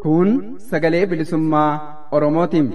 Kun sagalee bilisummaa Oromootiin.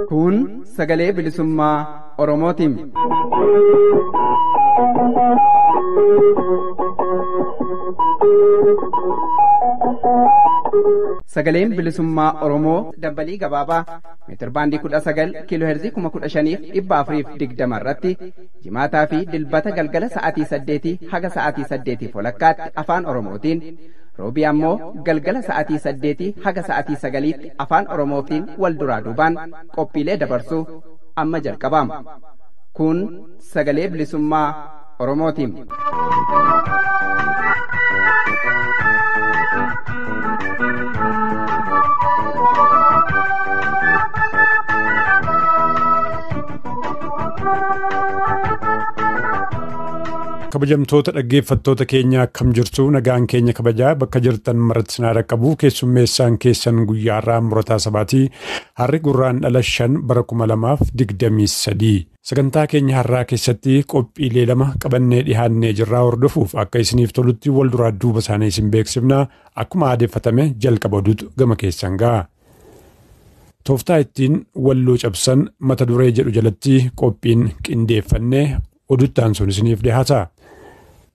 Kun sagalee bilisummaa Oromootiin. Sagaleen bilisummaa Oromoo dambalii gabaabaa meetir baandii 19 kiiloo heerzii 15,420 irratti jimaataa fi dilbata galgala sa'aatii 8 haga sa'aatii 8 walakkaatti afaan Oromootiin, roobii ammoo galgala sa'aatii 8 haga sa'aatii 9tti afaan Oromootiin wal duraa duubaan qophiilee dabarsuu amma jalqabama. Kun sagalee bilisummaa Oromootiin. Kabajamtoota dhaggeeffattoota keenya akkam jirtu, nagaan keenya kabajaa bakka jirtan maratti sinaa dhaqqabu. Keessummeessaan keessan guyyaa har'aa murataa sabaatii harri gurraandhala 5 bara 2023. Sagantaa keenya har'aa keessatti qophiilee lama qabannee dhihaannee jirraa hordofuuf akka isiniif tolutti wal duraa duuba isaanii isin beeksifna. Akkuma aadeeffatame jalqaba oduutu gama keessan ga'a. Tooftaa ittiin walloo cabsan mata duree jedhu jalatti qophiin qindeeffannee oduttaan sun isiniif dhihaata.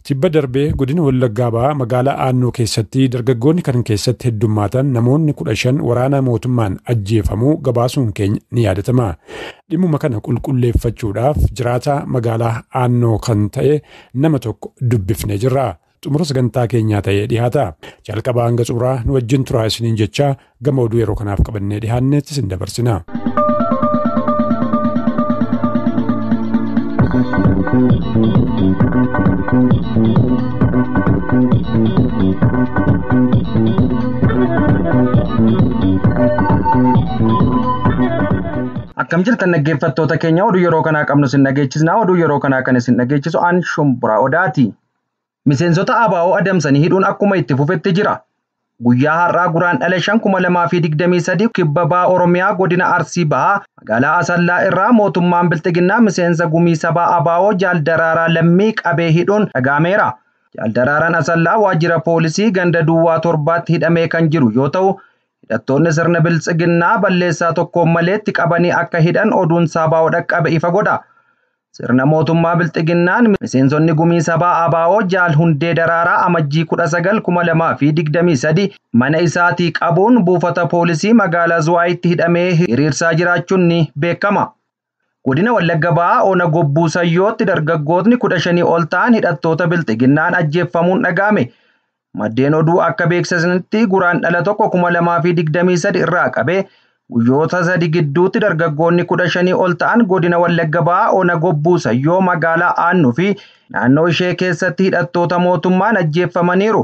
Tibba darbee godina Wallaggaa ba'aa magaalaa Aannoo keessatti dargaggoonni kan keessatti heddummaatan namoonni 15 waraana mootummaan ajjeefamuu gabaasuun keenya ni yaadatama. Dhimmuma kana qulqulleeffachuudhaaf jiraataa magaalaa Aannoo kan ta'e nama tokko dubbifnee jirra. Xumura sagantaa keenyaa ta'ee dhihaata. Jalqabaa hanga xumuraa nu wajjin turaa isiniin jecha gama oduu yeroo kanaaf qabannee dhihaanneetti isin dabarsina. Akkam jirtan dhaggeeffattoota keenya, oduu yeroo kanaa qabnu isin dhageechisna. Oduu yeroo kanaa kan isin dhageechisu an Shumburaa Odaati. Miseensota ABO adamsanii hidhuun akkuma itti fufetti jira. Guyyaa har'aa guraandhala 2023 kibba bahaa Oromiyaa godina Arsii bahaa magaalaa Asallaa irraa mootummaan Bilxiginnaa miseensa gumii sabaa ABO Jaal Daraaraa Lammii qabee hidhuun dhagahameera. Jaal Daraaraan Asallaa waajjira poolisii ganda Duwwaa 7tti hidhamee kan jiru yoo ta'u, hidhattoonni sirna Bilxiginnaa balleessaa tokkoon maleetti qabanii akka hidhan oduun ABO dhaqqabe ifa godha. Sirna mootummaa Bilxiginnaan miseensonni gumii sabaa ABO Jaal Hundee Daraaraa amajjii 19 2023 mana isaatii qabuun buufata poolisii magaalaa Zuwaayitti hidhamee hiriirsaa jiraachuun ni beekama. Godina Wallagga ba'aa Ona Gobbuu Sayyootti dargaggootni 15 ol ta'an hidhattoota Bilxiginnaan ajjeefamuun dhagahame. Maddeen oduu akka beeksisanitti guraandhala 2023 irraa qabee guyyoota 3 gidduutti dargaggoonni 15 ol ta'an godina Wallagga ba'aa Ona Gobbuu Sayyoo magaalaa Aannoo fi naannoo ishee keessatti hidhattoota mootummaan ajjeefamaniiru.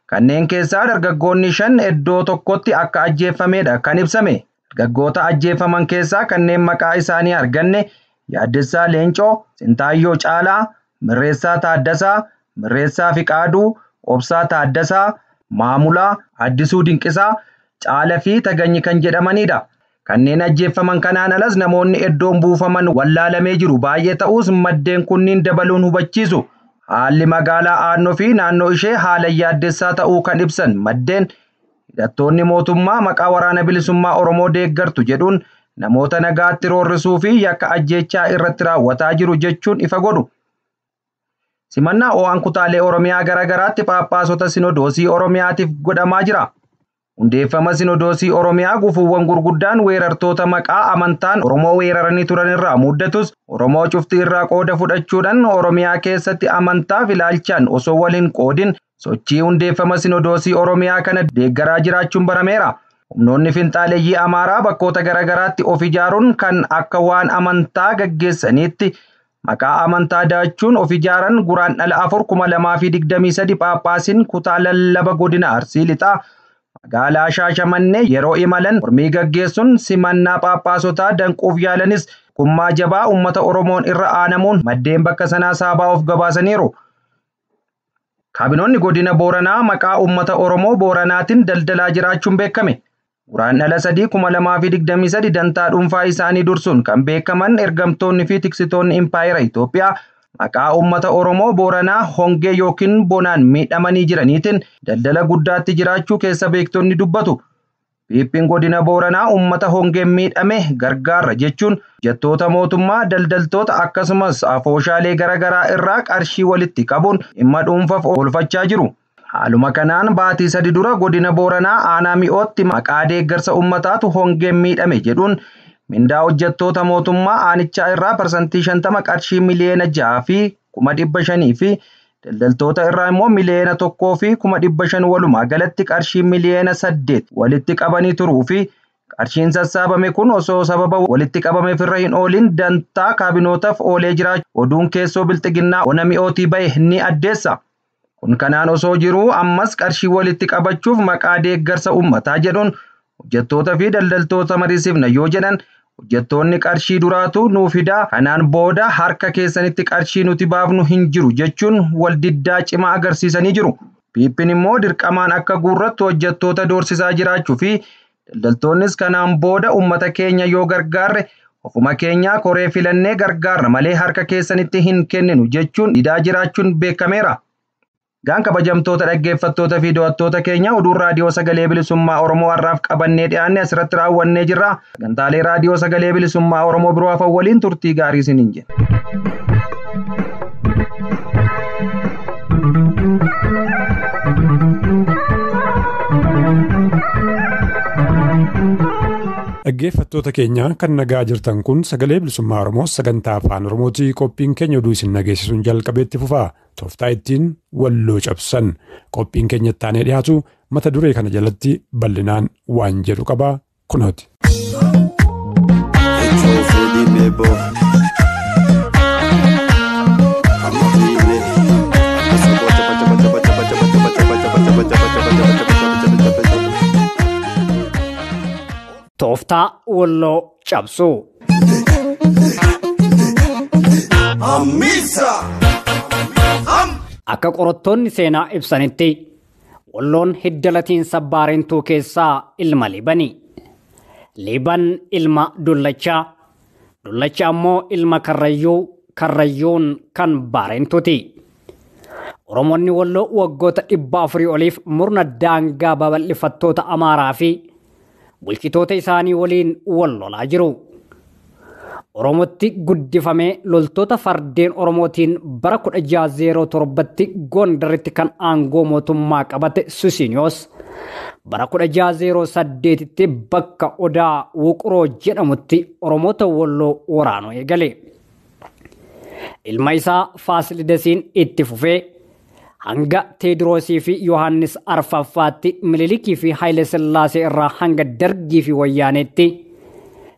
Kanneen keessaa dargaggoonni 5 iddoo tokkotti akka ajjeefamedha kan ibsame. Dargaggoota ajjeefaman keessaa kanneen maqaa isaanii arganne Yaaddessaa Leencoo, Sintaayyoo Caalaa, Mirreessaa Taaddasaa, Mirreessaa Fiqaaduu, Obsaa Taaddasaa, Maamulaa, Addisuu Dinqisaa, Caalaa fi Taganyi kan jedhamanidha. Kanneen ajjeefaman kanaan alas namoonni iddoon buufaman wallaalamee jiru baay'ee ta'us maddeen kunniin dabaluun hubachiisu. Haalli magaalaa Aannoo fi naannoo ishee haala yaaddessaa ta'uu kan ibsan maddeen hidhattoonni mootummaa maqaa waraana bilisummaa Oromoo deeggartu jedhuun namoota nagaatti roorrisuu fi yakka ajjeechaa irratti raawwataa jiru jechuun ifa godhu. Simannaa ho'aan kutaalee Oromiyaa garaagaraatti Phaaphaasota Sinodoosii Oromiyaatiif godhamaa jira. Hundeeffama Sinodoosii Oromiyaa gufuuwwan gurguddaan weerartoota maqaa amantaan Oromoo weeraranii turan irraa muddatus Oromoo cuftii irraa qooda fudhachuudhaan Oromiyaa keessatti amantaaf ilaalchaan osoo waliin qoodin sochii hundeeffama Sinodoosii Oromiyaa kana deeggaraa jiraachuun barameera. Humnoonni finxaaleeyyii Amaaraa bakkoota garaagaraatti of ijaaruun kan akka waan amantaa gaggeessaniitti maqaa amantaa daachuun of ijaaran guraandhala 4/2023 Phaaphaasiin kutaa lallaba godina Arsii Lixaa magaalaa Shaashamannee yeroo imalan mormii gaggeessuun simannaa Phaaphaasotaa danquuf yaalanis kummaa jabaa uummata Oromoon irra aanamuun maddeen bakka sanaa saabaa of gabaasaniiru. Kaabinoonni godina Booranaa maqaa uummata Oromoo Booranaatiin daldalaa jiraachuun beekame. Guraandhala 3/2023 dantaa dhuunfaa isaanii dursuun kan beekaman ergamtoonni fi tiksitoonni Impaayera Itoophiyaa maqaa uummata Oromoo Booranaa hongee yookiin bonaan miidhamanii jiraniitiin daldala guddaatti jiraachuu keessa beektonni dubbatu. Piippiin godina Booranaa uummata hongeen miidhame gargaarra jechuun jettoota mootummaa daldaltoota akkasumas afooshaalee garaagaraa irraa qarshii walitti qabuun dhimma dhuunfaaf oolfachaa jiru. Haaluma kanaan baatii 3 dura godina Booranaa aanaa mi'ootti maqaa deeggarsa uummataatu hongeen miidhame jedhuun mindaa hojjettoota mootummaa aanichaa irraa parsantii 50 qarshii miliyoona 6 fi 500,000 fi daldaltoota irraa immoo miliyoona 1 fi 500,000 walumaa galatti qarshii miliyoona 8 walitti qabanii turuu fi qarshiin sassaabame kun osoo sababa walitti qabameef irra hin oolin dantaa kaabinootaaf oolee jiraachuu oduun keessoo bilxiginnaa ona mi'ootii bahe ni addeessa. Kun kanaan osoo jiruu ammas qarshii walitti qabachuuf maqaa deeggarsa uummataa jedhuun hojjettoota fi daldaltoota mariisifna yoo jedhan hojjettoonni qarshii duraatu nuuf fidaa kanaan booda harka keessanitti qarshii nuti baafnu hin jiru jechuun wal diddaa cimaa agarsiisanii jiru. Piippiin immoo dirqamaan akka guurrattu hojjettoota doorsisaa jiraachuu fi daldaltoonnis kanaan booda uummata keenya yoo gargaarre ofuma keenyaa koree filannee gargaarra malee harka keessanitti hin kenninu jechuun didaa jiraachuun beekameera. Gaan kabajamtoota dhaggeeffattoota fi daawwattoota keenya oduun raadiyoo sagalee bilisummaa Oromoo har'aaf qabannee dhiyaanne asirratti raawwannee jirra. Sagantaalee raadiyoo sagalee bilisummaa Oromoo biroo hafan waliin turtii gaarii isiniin jenna. Dhaggeeffattoota keenya kan nagaa jirtan kun sagalee bilisummaa Oromoo sagantaa afaan Oromootii qophiin keenya oduu isin nageessisuun jalqabeetti fufaa. Tooftaa ittiin walloo cabsan qophiin keenya ittaanee dhiyaatu mata duree kana jalatti bal'inaan waan jedhu qaba kunooti. Tooftaa walloo cabsuu. Akka qorattoonni seenaa ibsanitti walloon hidda latiinsa Baarentuu keessaa ilma Liibanii. Liiban ilma Dullachaa. Dullachaa ammoo ilma Karrayyuu. Karrayyuun kan Baarentuuti. Oromoonni walloo waggoota 400 oliif murna daangaa babal'ifattoota Amaaraa fi bulchitoota isaanii waliin wal lolaa jiru. Oromotti guddifamee loltoota fardeen Oromootiin bara 1607tti Gondaritti kan aangoo mootummaa qabate Susiniyoos bara 1608tti bakka Odaa Wuquroo jedhamutti Oromoota walloo waraanuu eegale. Ilma isaa Faasilidasiin itti fufee hanga Teediroosii fi Yohaannis Arfaffaatti Minilikii fi Haayile Sillaasee irraa hanga Dargii fi Wayyaaneetti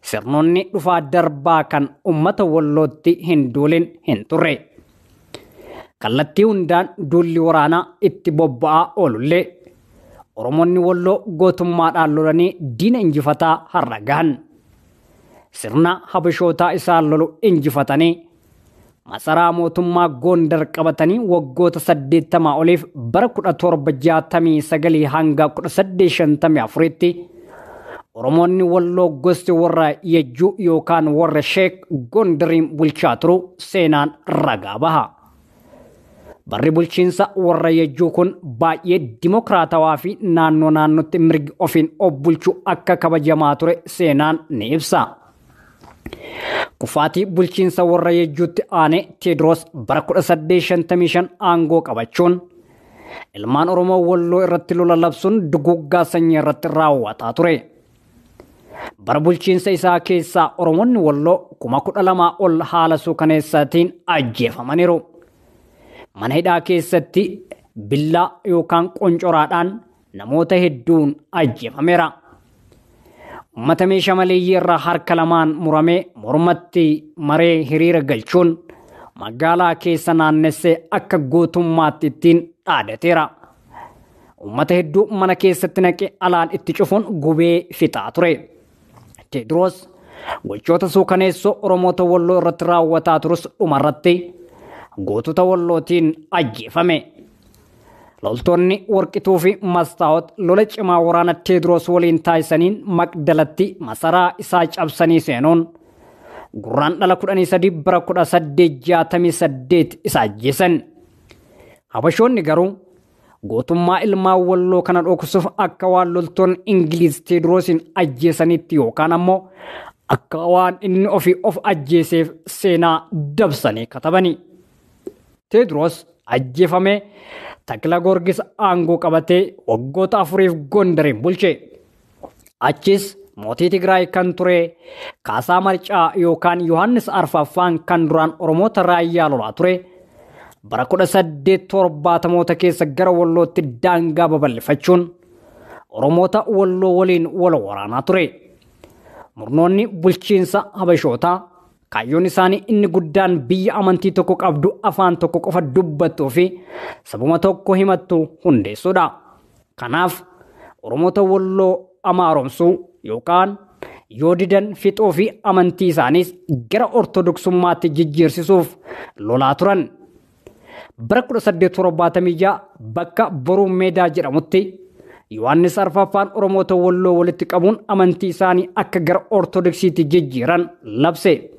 sirnoonni dhufaa darbaa kan ummata wallootti hin duulin hin turre. Kallattii hundaan duulli waraanaa itti bobba'aa oolullee Oromoonni walloo gootummaadhaan lolanii diina injifataa har'a gahan. Sirna Habashootaa isaan lolu injifatanii masaraa mootummaa Gondar qabatanii waggoota 80 oliif bara 1769 hanga 1854tti Oromoonni walloo gosti warra Yejjuu yookaan warra Sheek Gondariin bulchaa turu seenaan ragaa baha. Barri bulchiinsa warra Yejjuu kun baay'ee dimokiraatawaa fi naannootti mirgi ofiin of bulchuu akka kabajamaa ture seenaan ni ibsa. Kufaatii bulchiinsa warra Yejjuutti aane Teediroos bara 1855 aangoo qabachuun ilmaan Oromoo walloo irratti lola labsuun duguggaa sanyii irratti raawwataa ture. Bara bulchiinsa isaa keessaa Oromoonni walloo 12,000 ol haala suukaneessaatiin ajjeefamaniiru. Mana hidhaa keessatti billaa yookaan qoncoraadhaan namoota hedduun ajjeefameera. Uummata meeshaa maleeyyii irraa harka lamaan muramee mormatti maree hiriira galchuun magaalaa keessa naannessee akka gootummaatti ittiin dhaadateera. Uummata hedduu mana keessatti naqee alaan itti cufuun gubee fixaa ture. Teediroos gochoota suukaneessoo Oromoota Walloo irratti raawwataa turus dhumarratti gootota Wallootiin ajjeefame. Loltoonni Warqituu fi Mastaawot lola cimaa waraana Teediroos waliin taasisaniin Maqdalatti masaraa isaa cabsanii seenuun gurraandhala 13 bara 1868 isa ajjeesan. Habashoonni garuu gootummaa ilmaan Walloo kana dhoksuuf akka waan loltoonni Ingiliiz Teediroosiin ajjeesanitti yookaan ammoo akka waan inni ofii of ajjeeseef seenaa dabsanii katabani. Teediroos ajjeefamee Takla Gorgis aangoo qabatee waggoota 4 Gondariin bulche. Achis mootii Tigraay kan ture Kaasaa Marcaa yookaan Yohaannis Arfaffaan kan duraan Oromoota raayyaa lolaa ture. Bara 1870 keessa gara Wallootti daangaa babal'ifachuun Oromoota Walloo waliin wal waraanaa ture. Murnoonni bulchiinsa Habashootaa kaayyoon isaanii inni guddaan biyya amantii tokko qabdu afaan tokko qofa dubbattuu fi sabuma tokko himattu hundeessuudha. Kanaaf Oromoota Walloo amaaromsuu yookaan yoo didan fixuu fi amantii isaaniis gara ortodoksummaatti jijjiirsisuuf lolaa turan. Bara 1876 bakka Boruu Meedaa jedhamutti Yohaannis Arfaffaan Oromoota Walloo walitti qabuun amantii isaanii akka gara ortodoksiitti jijjiiran labse.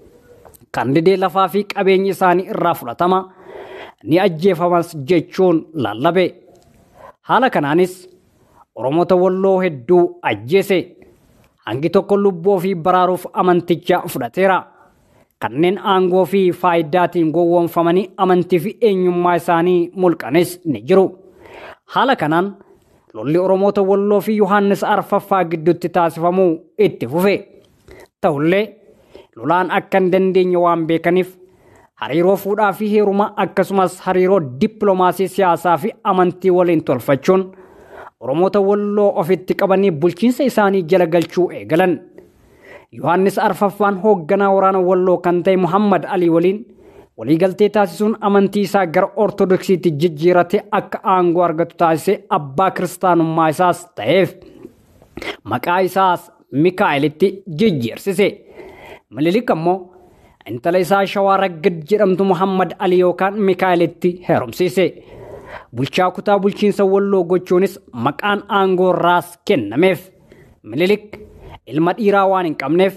Kan didee lafaa fi qabeenyi isaanii irraa fudhatama ni ajjeefamas jechuun lallabe. Haala kanaanis Oromoota Walloo hedduu ajjeese. Hangi tokko lubbuu ofii baraaruuf amanticha fudhateera. Kanneen aangoo fi faayidaatiin gowwoomfamanii amantii fi eenyummaa isaanii mulqanis ni jiru. Haala kanaan lolli Oromoota Walloo fi Yohaannis Arfaffaa gidduutti taasifamuu itti fufe. Ta'ullee lolaan akka hin dandeenye waan beekaniif hariiroo fuudhaa fi heerumaa akkasumas hariiroo dippiloomaasii siyaasaa fi amantii waliin tolfachuun Oromoota Walloo ofitti qabanii bulchiinsa isaanii jala galchuu eegalan. Yohaannis Arfaffaan hoogganaa waraana Walloo kan ta'e Muhammad Alii waliin waliigaltee taasisuun amantii isaa gara ortodoksiitti jijjiirate akka aangoo argatu taasise abbaa kiristaanummaa isaas ta'eef maqaa isaas Mikaa'elitti jijjiirsise. Minilik ammoo intala isaa Shawaa Raggad jedhamtu Muhammad Alii yookaan Mikaa'elitti heerumsiise. Bulchaa kutaa bulchiinsa Walloo gochuunis maqaan aangoo raas kennameef. Minilik ilma dhiiraa waan hin qabneef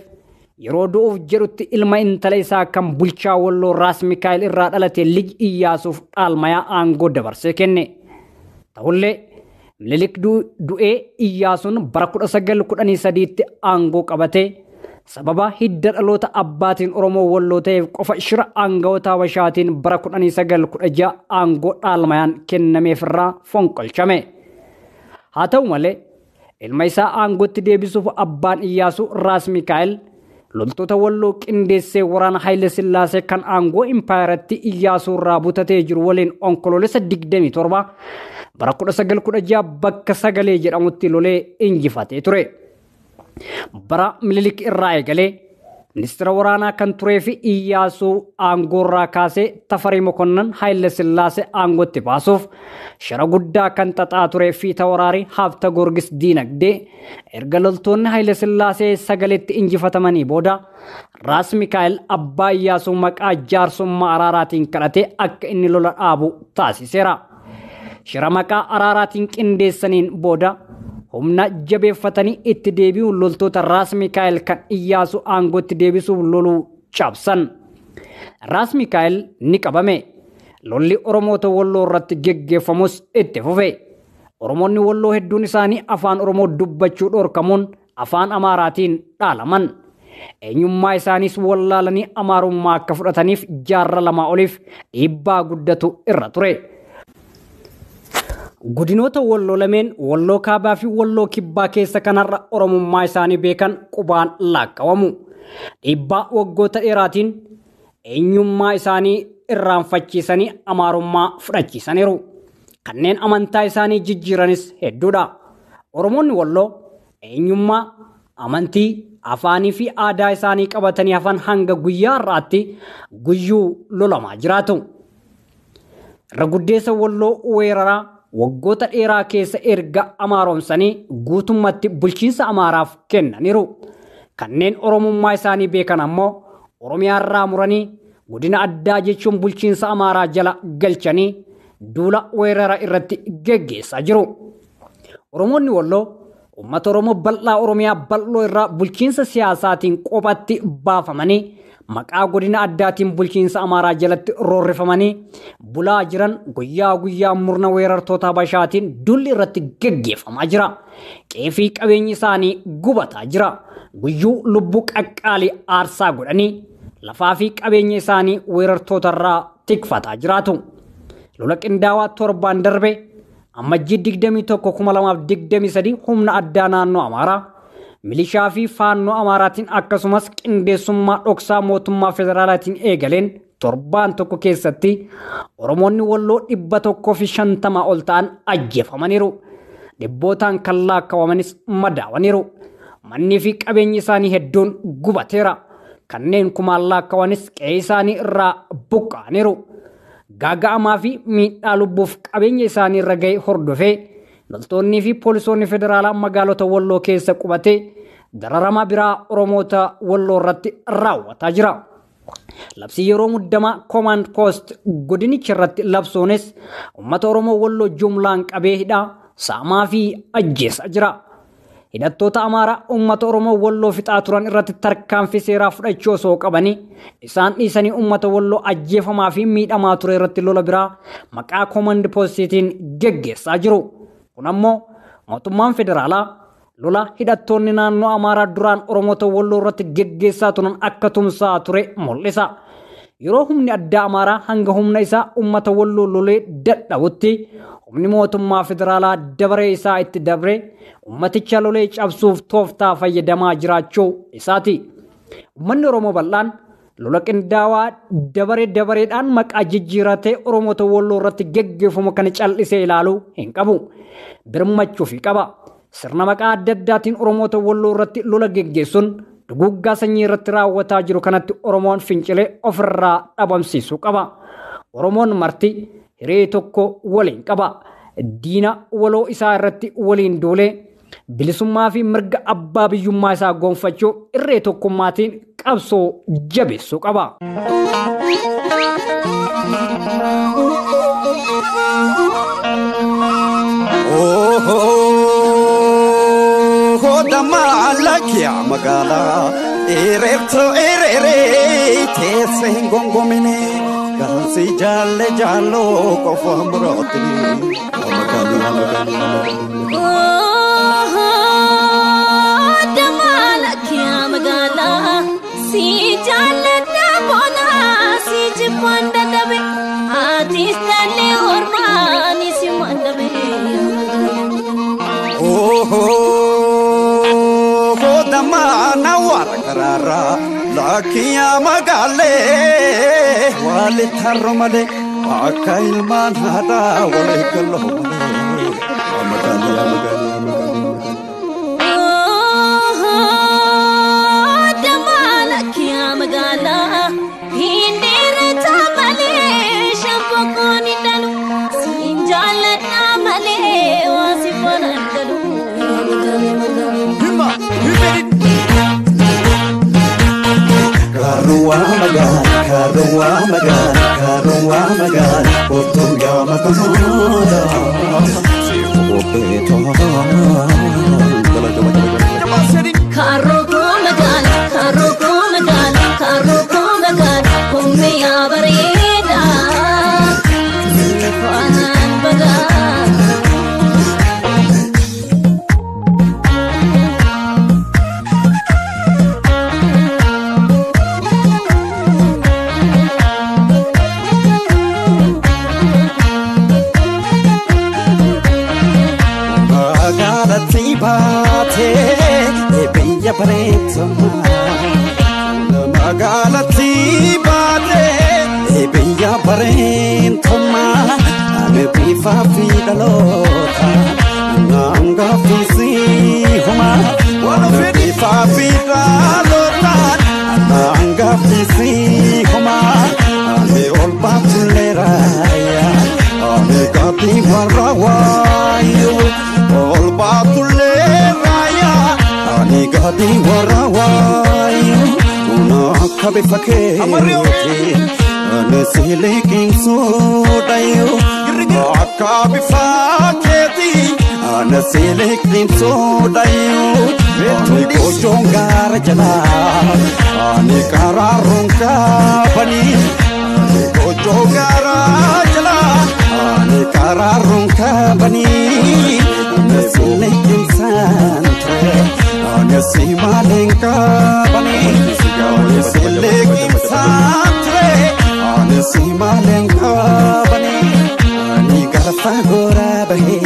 yeroo du'uuf jedhutti ilma intala isaa kan bulchaa Walloo raas Mikaa'el irraa dhalate lij Iyyaasuuf dhaalmayaa aangoo dabarsee kenne. Ta'ullee Minilik du'ee Iyyaasuun bara 1913tti aangoo qabatee sababa hidda dhaloota abbaatiin Oromoo Walloo ta'eef qofa shira aangawoota Habashaatiin bara 1916 aangoo dhaalmayaan kennameef irraa fonqolchame. Haa ta'u malee ilma isaa aangootti deebisuuf abbaan Iyyaasuu raas Mikaa'el loltoota Walloo qindeessee waraana Haayile Sillaasee kan aangoo impaayaratti Iyyaasuu irraa butatee jiru waliin onkoloolessa 27 bara 1916 bakka Sagalee jedhamutti lolee injifatee ture. Bara Minilik irraa eegalee ministeera waraanaa kan turee fi Iyyaasuu aangoo irraa kaasee Tafarii Mokonnon Haayile Sillaasee aangootti baasuuf shira guddaa kan xaxaa turee fi Tawaraarii Haabta Gorgis diinagdee erga loltoonni Haayile Sillaasee Sagaleetti injifatamanii booda raas Mikaa'el abbaa Iyyaasuu maqaa jaarsummaa araaraatiin kadhatee akka inni lola dhaabu taasiseera. Shira maqaa araaraatiin qindeessaniin booda humna jabeeffatanii itti deebi'uun loltoota raas Mikaa'el kan Iyyaasuu aangootti deebisuuf loluu cabsan. Raas Mikaa'el ni qabame. Lolli Oromoota Walloo irratti geggeeffamus itti fufe. Oromoonni Walloo hedduun isaanii afaan Oromoo dubbachuu dhorkamuun afaan Amaaraatiin dhaalaman. Eenyummaa isaaniis wallaalanii Amaarummaa akka fudhataniif jaarra lama oliif dhiibbaa guddatu irra ture. Godinoota Walloo lameen Walloo Kaabaa fi Walloo Kibbaa keessa kanarra Oromummaa isaanii beekan qubaan laaqqawamu. Dhiibbaa waggoota dheeraatiin eenyummaa isaanii irraanfachiisanii Amaarummaa fudhachiisaniiru. Kanneen amantaa isaanii jijjiiranis hedduudha. Oromoonni Walloo eenyummaa, amantii afaanii fi aadaa isaanii qabatanii hafan hanga guyyaa har'aatti guyyuu lolamaa jiraatu. Irra guddeessa Walloo weeraraa waggoota dheeraa keessa erga amaaromsanii guutummaatti bulchiinsa Amaaraaf kennaniiru. Kanneen Oromummaa isaanii beekan ammoo Oromiyaa irraa muranii godina addaa jechuun bulchiinsa Amaaraa jala galchanii duula weerara irratti geggeessaa jiru. Oromoonni Walloo uummata Oromoo bal'aa Oromiyaa bal'oo irraa bulchiinsa siyaasaatiin qophatti baafamanii maqaa godina addaatiin bulchiinsa Amaaraa jalatti roorrifamanii bulaa jiran guyyaa guyyaa murna weerartoota Habashaatiin dulli irratti geggeeffamaa jira. Qeefii qabeenyi isaanii gubataa jira. Guyyuu lubbuu qaqqaalii aarsaa godhanii lafaa fi qabeenya isaanii weerartoota irraa tikfataa jiraatu. Lola qindaawaa torbaan darbe Amajjii 21/2023 humna addaa naannoo Amaaraa milishaa fi faannoo Amaaraatiin akkasumas qindeessummaa dhoksaa mootummaa federaalaatiin eegaleen torbaan tokko keessatti Oromoonni Walloo 150 ol ta'an ajjeefamaniiru. Dhibbootaan kan lakkaawamanis madaawaniiru. Manni fi qabeenyi isaanii hedduun gubateera. Kanneen kumaan lakkaawanis qe'ee isaanii irraa buqqa'aniiru. Gaaga'amaa fi miidhaa lubbuuf qabeenya isaanii irra ga'e hordofee loltoonnii fi poolisoonni federaalaa magaalota Walloo keessa qubatee dararama biraa Oromoota Walloo irratti raawwataa jira. Labsii yeroo muddamaa Command Post godinicha irratti labsuunis uummata Oromoo Walloo jumlaan qabee hidhaa saamaa fi ajjeesaa jira. Hidhattoota Amaaraa uummata Oromoo Walloo fixaa turan irratti tarkaanfii seeraa fudhachuu osoo qabanii isaan dhiisanii uummata Walloo ajjeefamaa fi miidhamaa ture irratti lola biraa maqaa Command Postiitiin geggeessaa jiru. Kun ammoo mootummaan federaalaa lola hidhattoonni naannoo Amaaraa duraan Oromoota Walloo irratti geggeessaa turan akka tumsaa ture mul'isa. Yeroo humni addaa Amaaraa hanga humna isaa uummata Walloo lolee dadhabutti humni mootummaa federaalaa dabaree isaa itti dabre ummaticha lolee cabsuuf tooftaa fayyadamaa jiraachuu isaati. Uummanni Oromoo bal'aan lola qindaawaa dabareedhaan maqaa jijjiiratee Oromoota Walloo irratti geggeeffamu kan cal'isee ilaaluu hin qabu. Birmachuu fi qaba. Sirna maqaa adda addaatiin Oromoota Walloo irratti lola geggeessuun duguggaa sanyii irratti raawwataa jiru kanatti Oromoon fincilee ofirraa dhabamsiisuu qaba. Oromoon marti hiree tokko waliin qaba. Diina waloo isaa irratti waliin duulee bilisummaa fi mirga abbaa biyyummaa isaa gonfachuu irree tokkummaatiin qabsoo jabeessuu qaba. Damalakia magala ererto erere tese ngongomine gansi jalle jallo kofamroti damalakia magala si jalle dabona si jipanda dabe atis dalle ormani si mandabe damana warkarara lakiya magale wali tarmale akail manada wali kalomale damalakia magala hindere tamale shampokoni dalu sinjala namale wasifana dalu Karua magan, otu ya makamoda, sifu beto. Karuku magan, kumya barida, sifanan bagan. Magalati bade ebiya baren thoma ane bifa fi dalota nanga fisi homa Fafida lotan anga fisi homa ame ol batulera ya ame gati warawayo ol batulera ya ame gati warawayo una kabe fake ane selekin sodayo akabe faketi ane selekin sodayo ane kojongar jala ane kararung kabani ane kojongar jala ane kararung kabani ane selekin santre ane simaleng kabani ane selekin santre ane simaleng kabani ane garfa gora bahe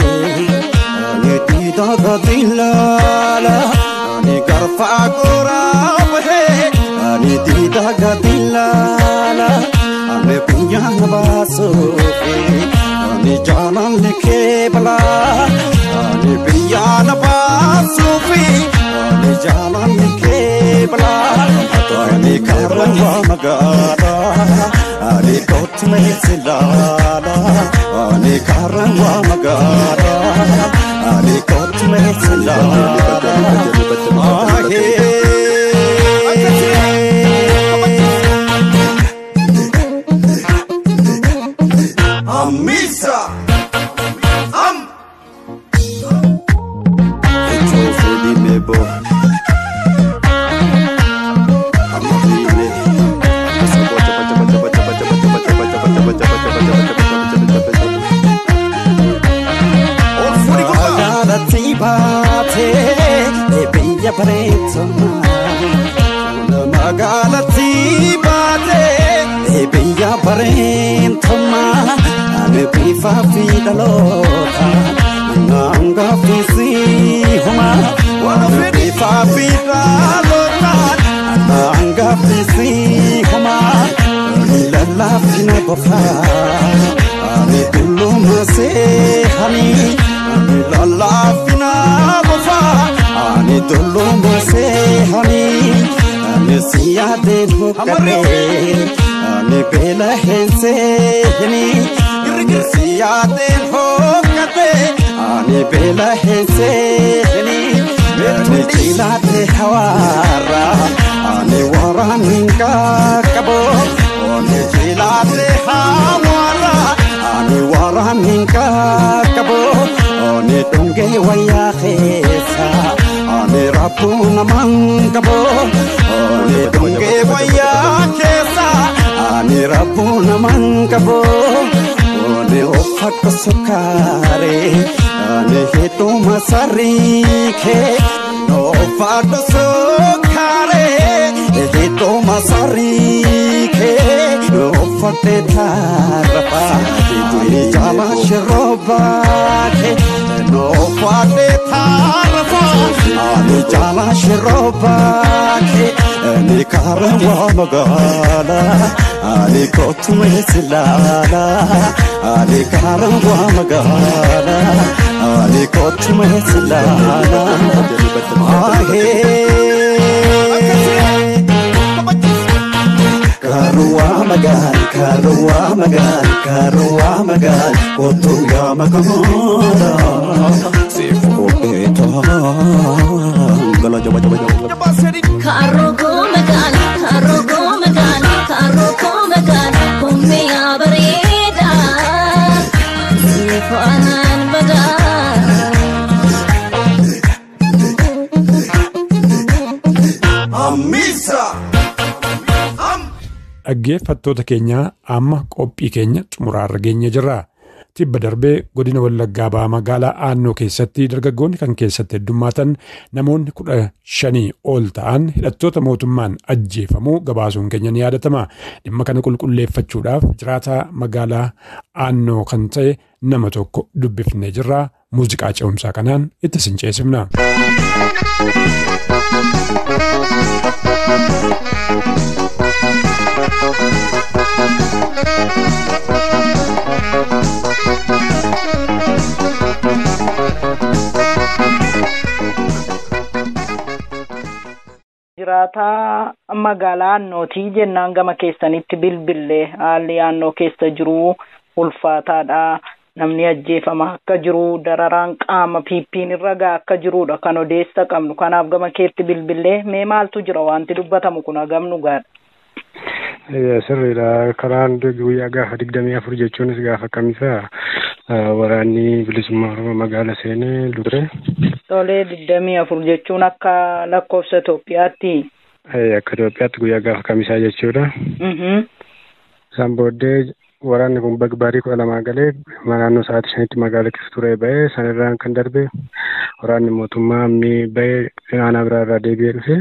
ane tidaga dilala ane garfa gora bahe ane tidaga dilala ane punya nabasofi ane jalan likhe bala ane punya nabasofi ane jalan likhe bala ane karwa magara ane kot mein silala ane karwa magara ane kot mein silala Amisa Echo Freddy Mebo Magalati bate ebiya parentoma ane pifa fidalota nanga fisi homa ane pifa fidalota nanga fisi homa lalla fina bofa ane tullu mase hani lalla fina bofa ane tullu mase hani ane siyade hokate ane bela hense hani ane siyade hokate ane bela hense hani ane chilate hawara ane waraninka kabo ane chilate hawara ane waraninka kabo ane donge waya khesa ane rapuna mangabo ane donge waya khesa ane rapuna mangabo ane ofat sukare ane heto masari khe no ofat sukare heto masari khe no ofat tharpa ane jama shroba khe no ofat tharpa ane jama shroba khe ane karwa magala ane kotume silala ane karwa magala ane kotume silala karwa magal kotu ya magamala sifu beto gala jaba Karogo magan, kumme abareda, sifanan badan. Amisa Dhaggeeffattoota keenya amma qophii keenya xumuraarra geenye jirra. Tibba darbee godina Wallaggaa Bahaa magaalaa Aannoo keessatti dargaggoonni kan keessatti heddummaatan namoonni 15 ol ta'an hidhattoota mootummaan ajjeefamuu gabaasuun keenya ni yaadatama. Dhimma kana qulqulleeffachuudhaaf jiraataa magaalaa Aannoo kan ta'e nama tokko dubbifnee jirra. Muuziqaa ce'umsaa kanaan itti sinceesifna. jiraataa magaalaa Annootii jennaan gama keessanitti bilbillee haalli Annoo keessa jiru ulfaataadha. Namni ajjeefama akka jiru dararaan qaama piippiin irra gaa akka jirudha kan odeessa qabnu. Kanaaf gama keetti bilbillee mee maaltu jira wanti dubbatamu kun hagam dhugaadha? Sirriidha. Karaan guyyaa gaafa 24 jechuunis gaafa kamisaa waraanni bilisummaa Oromoo magaala seenee ture. Tolee 24 jechuun akka lakkoofsa Itoophiyaatti. Akka Itoophiyaatti guyyaa gaafa kamisaa jechuudha. Isaan booddee waraanni kun bagbaarii 12 galee naannoo sa'aatii 5tti magaala keessa ture ba'ee sanirraan kan darbe waraanni mootummaa ba'ee aanaa biraarraa deebi'ee dhufe.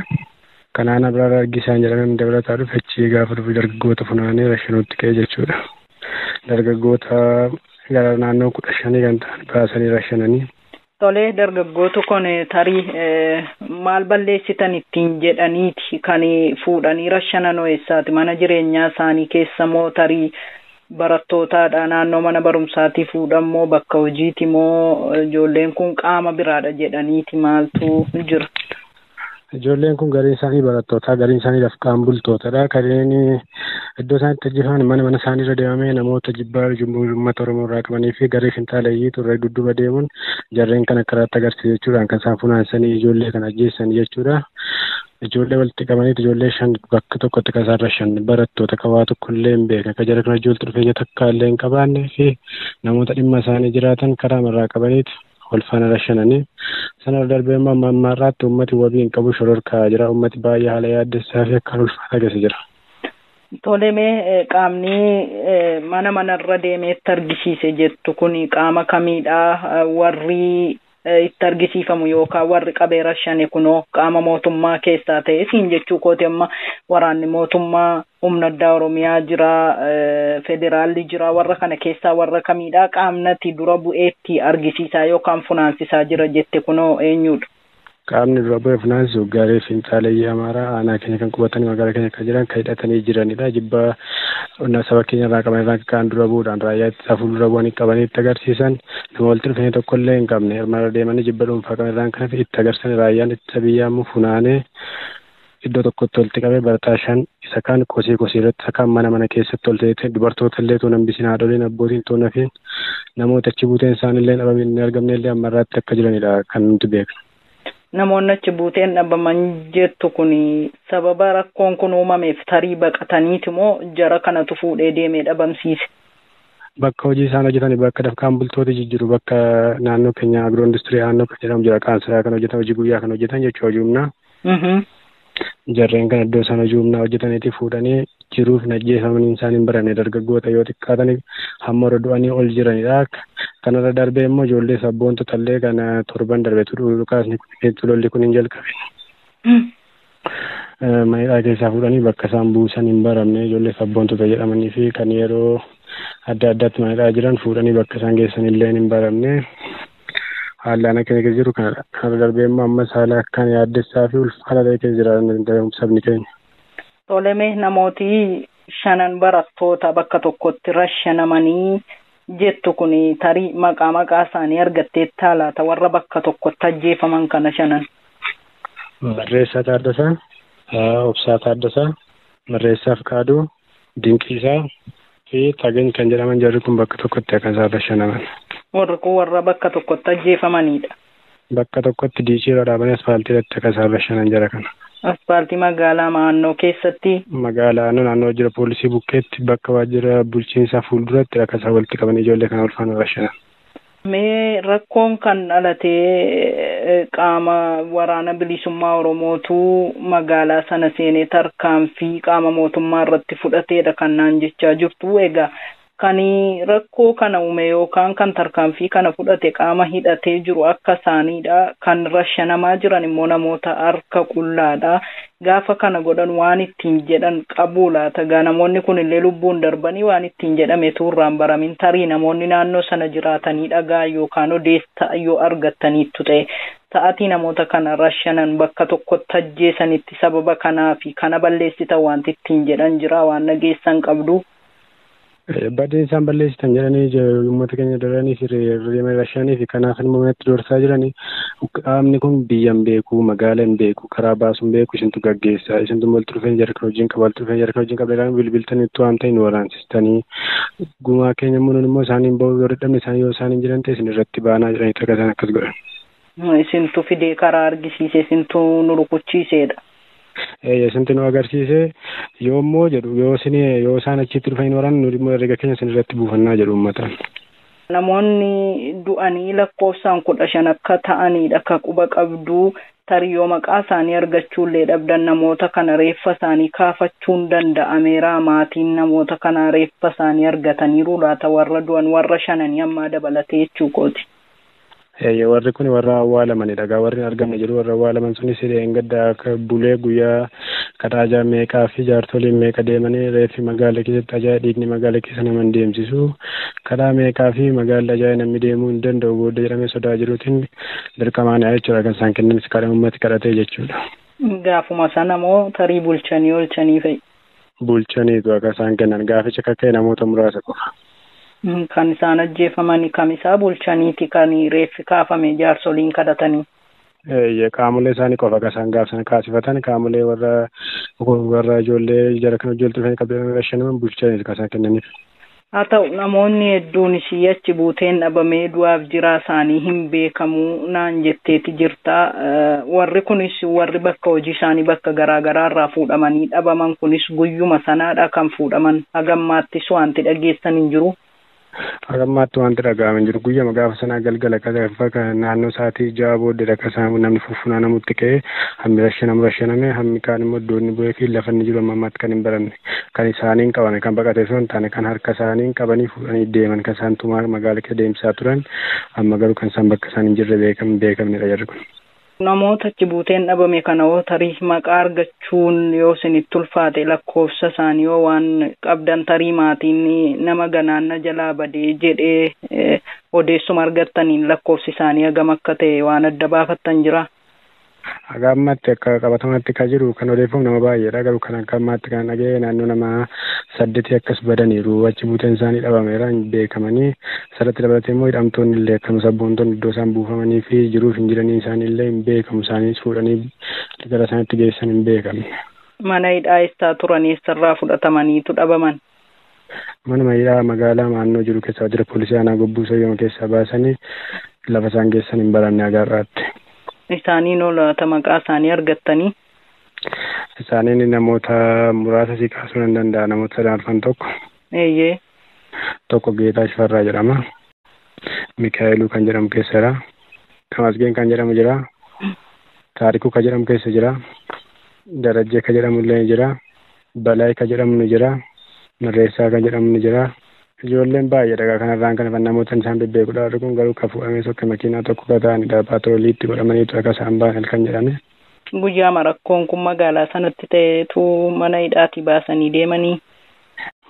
Kan aanaa biraarraa argisaan jedhamee dabalataa dhufe achi gaafa dhufu dargaggoota funaanee rashanuutti ka'e jechuudha. Dargaggoota gara naannoo 15 kan ta'an baasanii rashananii. Tolee dargaggoota kun tarii maal balleessitan ittiin jedhaniiti kan fuudhanii rashanan eessaati mana jireenyaa isaanii keessa moo tarii barattootaadha naannoo mana barumsaatii fuudhamoo bakka hojiiti moo ijoolleen kun qaama biraadha jedhaniiti maaltu jira? Ijoolleen kun gariin isaanii barattootaa gariin isaanii lafqaan bultootadha. Kanneen iddoo isaanitti ajjeefan mana isaanii irra deemamee namoota jibbaa uummata Oromoo irraa qabanii fi garee finxaaleeyyii turre dudduuba deemuun jarreen kana karaatti agarsiisa jechuudhaan kan isaan funaansanii ijoollee kana ajjeessan jechuudha. Ijoollee walitti qabaniiti ijoollee 5 bakka tokkotti kan isaan rashan barattoota qabaa tokkollee hin beekan. Akka jara kana ijoollee dhufeenya takka illee hin qabaanne fi namoota dhimma isaanii jiraatan karaa marraa qabaniiti wal faana rashananii sana darbee ammaarraatti uummati wabii hin qabu shororkaa jira. Uummati baay'ee haala yaaddessaa fi akka ulfaata keessa jira. Tolemee qaamni manarra deemeetti argisiise jettu kun qaama kamiidha? Warri itti argisiifamu yookaan warri qabee rashane kunoo qaama mootummaa keessaa ta'e siin jechuu kooti amma waraanni mootummaa humna addaa Oromiyaa jira federaalli jira warra kana keessaa warra kamiidha qaamnati dura bu'eetti argisiisaa yookaan funaansisaa jira jette kunoo eenyudha? Qaamni dura bu'ee funaansisu garee finxaaleeyyii Amaaraa aanaa keenya kan qubatanii magaalaa keenya kan jiran kan hidhatanii jiranidha. Jibbaa saba keenya irraa qaban irraa kan dura bu'uudhaan raayyaa ittisa fuuldura bu'anii qabanii itti agarsiisan nama walitti dhufanii tokkollee hin qabne hirmaala deemanii jibba dhuunfaa qaban irraan kan itti agarsiisan raayyaan ittisa biyyaa immoo funaanee iddoo tokkotti walitti qabee barataa 5 isa kaan kosii irratti isa kaan mana keessatti ol ta'e dubartoota illee tuun hambisiin haadholiin abbootiin tuun hafiin namoota achi buuteen isaanillee dhabamee hin argamne illee ammarraatti akka jiranidha kan nuti beeknu. Namoonni achi buuteen dhabaman jettu kun sababa rakkoon kun uumameef tarii baqataniiti moo jara kanatu fuudhee deemee dhabamsiise? Bakka hojii isaan hojjetan bakka dafqaan bultoota jijjiiru bakka naannoo keenya agiroo industirii naannoo kan jedhamu jira qaansiraa kan hojjetan hojii guyyaa kan hojjetan jechuudha hojii humnaa. Jarreen kan iddoo isaan hojii humnaa hojjetaniiti fuudhanii jiruuf najjeefamanii isaan hin baranne dargaggoota yoo xiqqaatan hamma irra du'anii ol jiranidha. Kanarra darbee immoo ijoollee sabboontota illee kan torban darbeetu dhukaasni kun lolli kun hin jalqabe. Manidhaa keessaa fuudhanii bakka isaan buusan hin baramne ijoollee sabboontota jedhamanii fi kan yeroo adda addaatti manidhaa jiran fuudhanii bakka isaan geessan illee hin baramne. Haalaan akka keessa jiru kanadha. Kanarra darbee immoo ammas haala akkaan yaaddessaa fi ulfaata ta'e keessa jira sabni keenya. Tolemee namooti 5 barattoota bakka tokkotti rashanamanii jettu kun tarii maqaa isaanii argattee taalaata warra bakka tokkotti ajjeefaman kana 5. Barreessaa Taaddasaa, Obsaa Taaddasaa, Barreessaa Fikaaduu, Dinqiisaa fi Tageen kan jedhaman jarri kun bakka tokkotti akka isaan rashanaman. Warri kun warra bakka tokkotti ajjeefamanidha. Bakka tokkotti diichiirra dhaabanii asfaaltii irratti akka isaan rashanan jara kana. Asfaaltii magaalaa naannoo keessatti? Magaalaa naannoo jira poolisii bukkeetti bakka waajjira bulchiinsaa fuulduratti akka isaan walitti qabanii ijoollee kana ulfaana rashanan. Mee rakkoon kan dhalatee qaama waraana bilisummaa Oromootu magaalaa sana seenee tarkaanfii qaama mootummaa irratti fudhateedha kan naan jechaa jirtu. Egaa kan rakkoo kana uume yookaan kan tarkaanfii kana fudhate qaama hidhatee jiru akka isaaniidha. Kan rashanamaa jiran immoo namoota harka qullaadha. Gaafa kana godhan waan ittiin jedhan qabu laata? Gaa namoonni kun illee lubbuun darbanii waan ittiin jedhame turraan baramin tarii namoonni naannoo sana jiraatanii dhagaa yookaan odeessa yoo argattaniittu ta'e ta'atii namoota kana rashanan bakka tokkotti ajjeesanitti sababa kanaa fi kana balleessitan wanti ittiin jedhan jira waan nageessan qabdu. Badii isaan balleessitan jedhanii uummata keenya daranii fi reema rashanii fi kanaaf immoo manatti doorsaa jiranii qaamni kun biyyan beeku magaalaan beeku karaa baasuun beeku isintu gaggeessa isintu walitti dhufeen jarka wajjin qaba walitti dhufeen jarka wajjin qabdaan bilbiltanii itti waan ta'e nu waraansistanii gumaa keenya immoo immoo isaaniin ba'uu yoo dadhabne isaanii yoo isaaniin jiran ta'e isin irratti baanaa jiranii takka isaan akkas godhan. Isintu fidee karaa argisiise isintu nu rukuchiisedha. Isintu nu agarsiise yoommoo jedhu yoo isaan achitti dhufanii waran nu immoo herrega keenya isin irratti buufannaa jedhu uummataan. Namoonni du'anii lakkoofsaan 15 akka ta'anidha akka quba qabdu tarii maqaa isaanii argachuullee dhabdan namoota kana reeffa isaanii kaafachuun danda'ameera maatiin namoota kana reeffa isaanii argataniiru laata warra du'an warra 5 ammaa dabalatee jechuu kooti. Warri kun warra awwaalamanidha. Gaa warri argamne jiru warra awwaalaman sunis gadda akka bulee guyyaa kadhaajaa meeqaa fi jaartoliin meeqa deemanii reeffi magaala keessatti ajaa'iba dhiigni magaala keessa nama deemsisu kadhaa meeqaa fi magaala ajaa'iba namni deemuu hin danda'u booda jedhamee sodaa jiruutiin dirqamaan jechuudha kan isaan kennanis kadhaa uummati kadhatee jechuudha. Gaafuma sana moo tarii bulchanii oolchanii fa'i? Bulchaniitu akka isaan kennan gaaficha kakka'e namoota muraasa qofa. Kan isaan ajjeefamanii kamisaa bulchaniiti kan reeffi kaafame jaarsoliin kadhatanii. Qaamolee isaanii qofa akka isaan gaafsan kaasifatan qaamolee warra ijoollee jara kan ijoollee dhufanii qabdanii rashanaman bulchaniiti kan isaan kennaniif. Haa ta'u namoonni hedduun achi buuteen dhabamee du'aaf jiraa isaanii hin beekamu naan jetteeti jirta. Warri kunis warri bakka hojii isaanii bakka garaagaraa irraa fuudhamanii dhabaman kunis guyyuma sanaadha kan fuudhaman hagammaattis wanti dhageessan hin jiru. Hagammaatti wanti dhaga'aman jiru guyyaa gaafa sanaa galgala akka naannoo sa'aatii 6 booddee akka isaan namni fuffunaa namutti ka'ee hammi rashaname hammi kaan immoo iddoonni bu'ee fi lafa inni jiru ammaatti kan hin baramne kan isaaniin qabame kan baqatee osoo hin taane kan harka isaaniin qabanii fuudhanii deeman kan isaan tumaa magaala keessa deemsaa turan amma garuu kan isaan bakka isaan hin jirre beekamnedha jarri kun. Namoota achi buuteen dhabame kana yoo tarii maqaa argachuun yoo isinitti ulfaate lakkoofsa isaanii yoo waan qabdan tarii maatiin nama ganaanna jalaa badee jedhee odeessuma argattaniin lakkoofsi isaanii hagam akka ta'e waan adda baafattan jira. Hagammatti akka qabatamatti kan jiru kan odeeffamu nama baay'eedha garuu kan akka ammaatti kan dhaga'e naannoo nama 8 akkas badaniiru achi buuteen isaanii dhabameera beekamanii sarratti dabalatee immoo hidhamtoonni illee akkasuma sabboontonni iddoo isaan buufamanii fi jiruuf hin jiranii isaanii illee hin beekamu isaaniis fuudhanii gara isaaniitti geessan hin beekamne. Mana hidhaa eessaa turan eessarraa fudhatamaniitu dhabaman? Manuma hidhaa magaalaa naannoo jiru keessa waajjira poolisii aanaa gobbuu soyyoma keessaa baasanii lafa isaan geessan hin baranne agarraatti. Isaaniin olaata maqaa isaanii argattanii? Isaaniin namoota muraasa si kaasuu nan danda'a namoota sadarfan tokko. Eeyyee. Tokko Geetaa Shifarraa jedhama. Mikaa'eluu kan jedhamu keessa jira. Kamasgeen kan jedhamu jira. Taarikuu kan jedhamu keessa jira. Darajjee kan jedhamu illee ni jira. Balaay kan jedhamu ni jira. Mirreessaa kan jedhamu ni jira. Ijoolleen baay'eedha kanarraan kan namoota isaan bebbeekuudha warri kun garuu kan fuudhamee sokke makiinaa tokko kan ta'anidha paatrooliitti godhamaniitu akka isaan baasan kan jedhame. Guyyaa rakkoon kun magaalaa sanatti ta'eetu mana hidhaatii baasanii deemanii.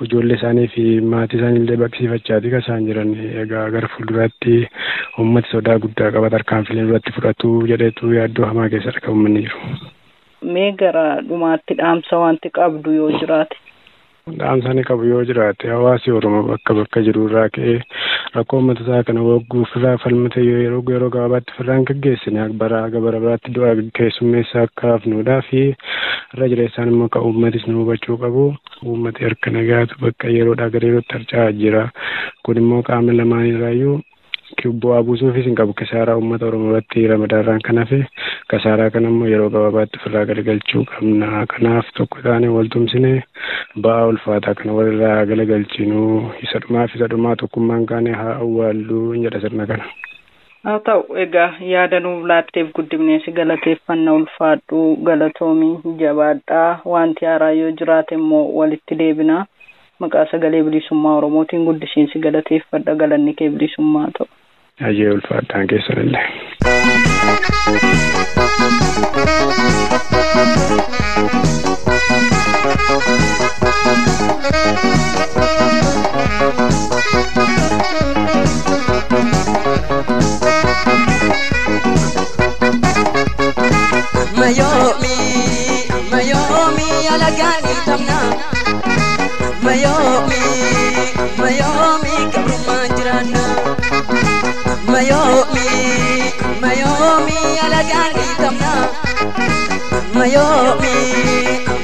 Ijoollee isaanii fi maatii isaanii illee baqsiifachaati kan isaan jiran egaa gara fuulduraatti uummati sodaa guddaa qaba tarkaanfilee duratti fudhatu jedheetu yaaddoo hamaa keessadha kan uummanni jiru. Mee gara dhumaatti dhaamsa wanti qabdu yoo jiraate? Dhaamsaan qabu yoo jiraate hawaasi Oromoo bakka jiru irraa ka'ee rakkoo uummata isaa kana wagguuf irraa falmate yeroo gabaabaatti firraan gaggeessine bara biraatti du'a keessummeessaa akka hafnuudhaa fi irra jireessaan immoo akka uummatis nu hubachuu qabu uummati harka nagaatu bakka yeroodhaa gara yerootti harca'aa jira kun immoo qaama lamaanirraayyuu bu'aa buusuufis hin qabu kasaaraa uummata Oromoo irratti ramadaarraan kan hafe kasaaraa kana immoo yeroo gabaabaatti ofirraa galagalchuu qabna kanaaf tokko taanee waltumsine ba'aa ulfaataa kana walirraa galagalchinu isa dhumaa tokkummaan kaane haa awwaallu jedha sirna kana. Haa ta'u egaa yaada nuuf laatteef guddifneesi galateeffannaa ulfaadhu galatoomii jabaadhaa wanti haaraa yoo jiraate immoo walitti deebinaa maqaa sagalee bilisummaa Oromootiin guddisiinsi galateeffadha galanni kee bilisummaa ta'u. Ajee ulfaadhaan keessanillee. Mayomi alagani tamna Mayomi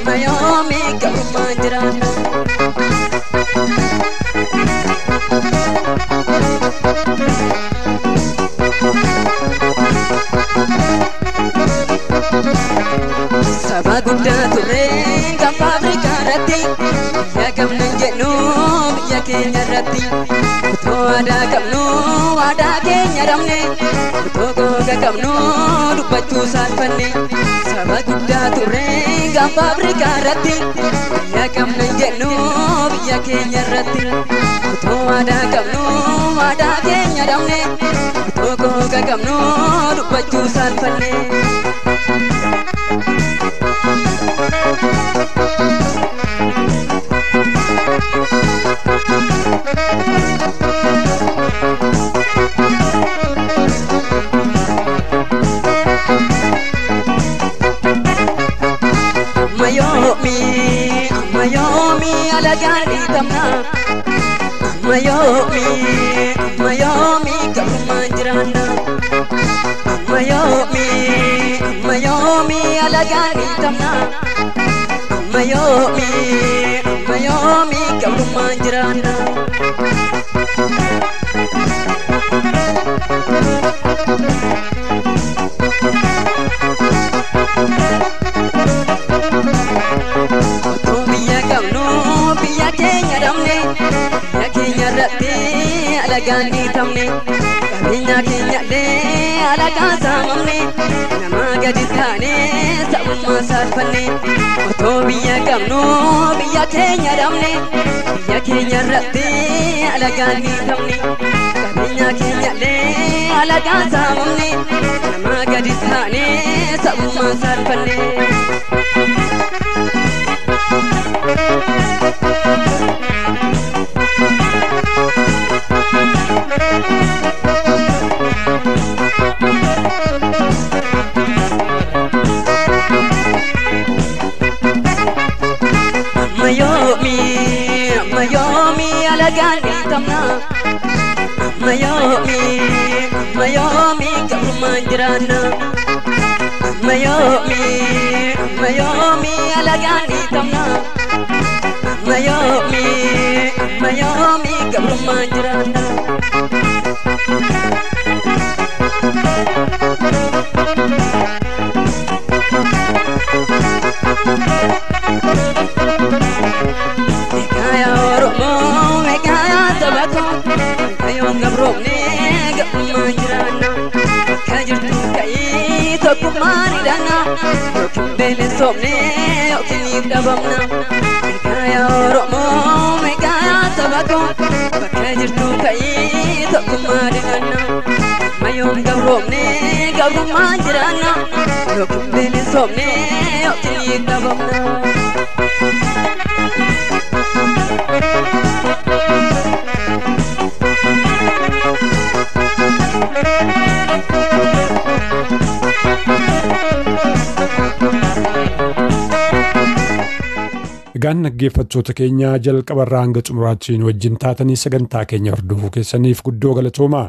Mayomi Karumanjirana Saba gudda ture gampa Afrika rati ya gamna jennu ya Kenya rati to ada kamnu ada Kenya ramne to goga kamnu dubbatu salfanne Saba gudda ture gampa Afrika rati ya gamna jennu ya Kenya rati to ada kamnu ada Kenya ramne to goga kamnu dubbatu salfanne Mayomi alagani tamna Mayomi Karumanjirana Mayomi alagani tamna Mayomi Karumanjirana Biya Kenya ramne ya Kenya rati alagani tamne kabinya Kenya le alagan samamne nama gadi thane sabma sarfanne to biya Kenya ramne ya Kenya rati alagani tamne kabinya Kenya le alagan samamne nama gadi thane sabma sarfanne Mayomi alagani tamna Mayomi Karumanjirana Mayomi alagani tamna Mayomi Karumanjirana Ekaya Oromo ekaya Sabako Kayong gabromne Karumanjirana Kajirtu kai Tokumani dana Yokimbele somne Yokini dabamna Ekaya Oromo ekaya Sabako Kajirtu kai Tokumani dana Mayong gabromne Karumanjirana Yokimbele somne Yokini dabamna Egaan dhaggeeffattoota keenya jalqabarraa hanga xumuraattiin wajjin taatanii sagantaa keenya hordofuu keessaniif guddoo galatoomaa.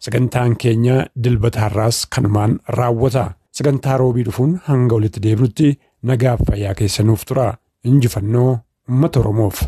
Sagantaan keenya dilbata har'aas kanumaan raawwata. Sagantaa roobii dhufuun hanga walitti deebinutti nagaaf fayyaa keessanuuf tura. Injifannoo uummata Oromoof.